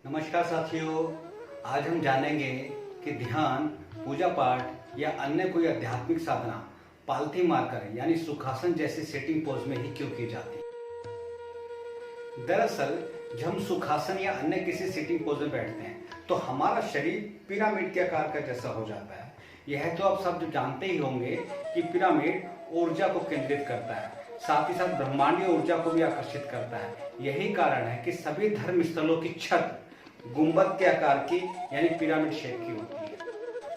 नमस्कार साथियों, आज हम जानेंगे कि ध्यान, पूजा पाठ या अन्य कोई आध्यात्मिक साधना पालथी मारकर यानी सुखासन जैसे सेटिंग पोज में ही क्यों की जाती है। दरअसल जब हम सुखासन या अन्य किसी सिटिंग पोज में बैठते हैं तो हमारा शरीर पिरामिड के आकार का जैसा हो जाता है। यह तो आप सब जानते ही होंगे कि पिरामिड ऊर्जा को केंद्रित करता है, साथ ही साथ ब्रह्मांडीय ऊर्जा को भी आकर्षित करता है। यही कारण है कि सभी धर्म स्थलों की छत गुंबद के आकार की यानी पिरामिड शेप की होती है।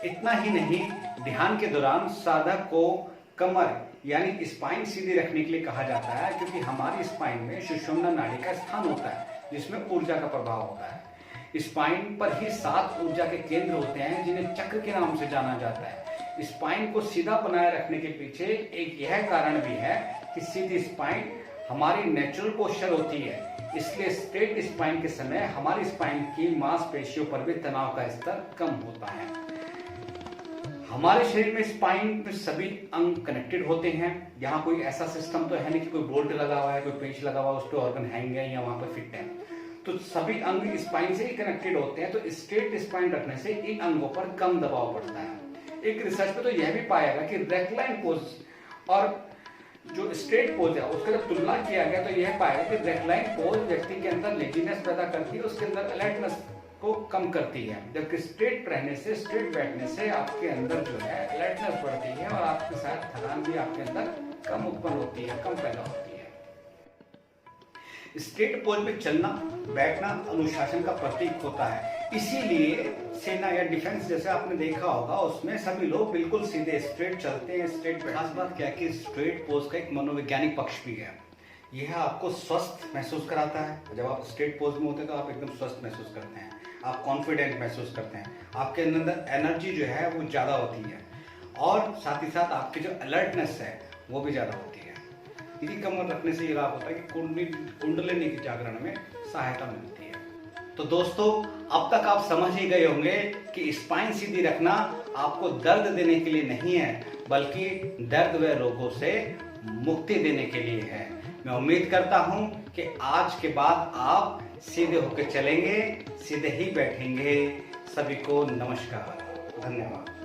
इतना ही नहीं, ध्यान के दौरान साधक को कमर यानी स्पाइन सीधी रखने के लिए कहा जाता है, क्योंकि हमारी स्पाइन में सुषुम्ना नाड़ी का स्थान होता है जिसमें ऊर्जा का प्रभाव होता है। स्पाइन पर ही 7 ऊर्जा के केंद्र होते हैं जिन्हें चक्र के नाम से जाना जाता है। स्पाइन को सीधा बनाए रखने के पीछे एक यह कारण भी है कि सीधी स्पाइन हमारी नेचुरल पोस्चर होती है, इसलिए स्ट्रेट स्पाइन के समय हमारी स्पाइन की मांसपेशियों पर भी तनाव का स्तर कम होता है। हमारे शरीर में स्पाइन में सभी अंग कनेक्टेड होते हैं। यहाँ कोई ऐसा सिस्टम तो है नहीं कि कोई बोल्ट लगा हुआ है, कोई पेंच लगा हुआ है, उस पर ऑर्गन हैंग है या वहां पर फिट है। तो सभी अंग स्पाइन से ही कनेक्टेड होते हैं, तो स्ट्रेट स्पाइन रखने से इन अंगों पर कम दबाव पड़ता है। एक रिसर्च में तो यह भी पाया गया कि रेक्लाइन पोज और जो स्ट्रेट पोज है उसका जब तुलना किया गया तो यह पाया कि रेक्लाइन पोज व्यक्ति के अंदर लेजीनेस पैदा करती है, उसके अंदर अलर्टनेस को कम करती है, जबकि स्ट्रेट रहने से, स्ट्रेट बैठने से आपके अंदर जो है अलर्टनेस बढ़ती है और आपके साथ थकान भी आपके अंदर कम उत्पन्न होती है, कम पैदा होती है। स्ट्रेट पोज में चलना बैठना अनुशासन का प्रतीक होता है, इसीलिए सेना या डिफेंस जैसे आपने देखा होगा उसमें सभी लोग बिल्कुल सीधे स्ट्रेट चलते हैं, स्ट्रेट। खास बात क्या है कि स्ट्रेट पोज का एक मनोवैज्ञानिक पक्ष भी है। यह आपको स्वस्थ महसूस कराता है। जब आप स्ट्रेट पोज में होते हैं तो आप एकदम स्वस्थ महसूस करते हैं, आप कॉन्फिडेंट महसूस करते हैं, आपके अंदर एनर्जी जो है वो ज़्यादा होती है और साथ ही साथ आपकी जो अलर्टनेस है वो भी ज़्यादा होती है। सीधी कमर रखने से ये लाभ होता है कि कुंडलिनी के जागरण में सहायता मिलती है। तो दोस्तों, अब तक आप समझ ही गए होंगे कि स्पाइन सीधी रखना आपको दर्द देने के लिए नहीं है, बल्कि दर्द व रोगों से मुक्ति देने के लिए है। मैं उम्मीद करता हूं कि आज के बाद आप सीधे होकर चलेंगे, सीधे ही बैठेंगे। सभी को नमस्कार, धन्यवाद।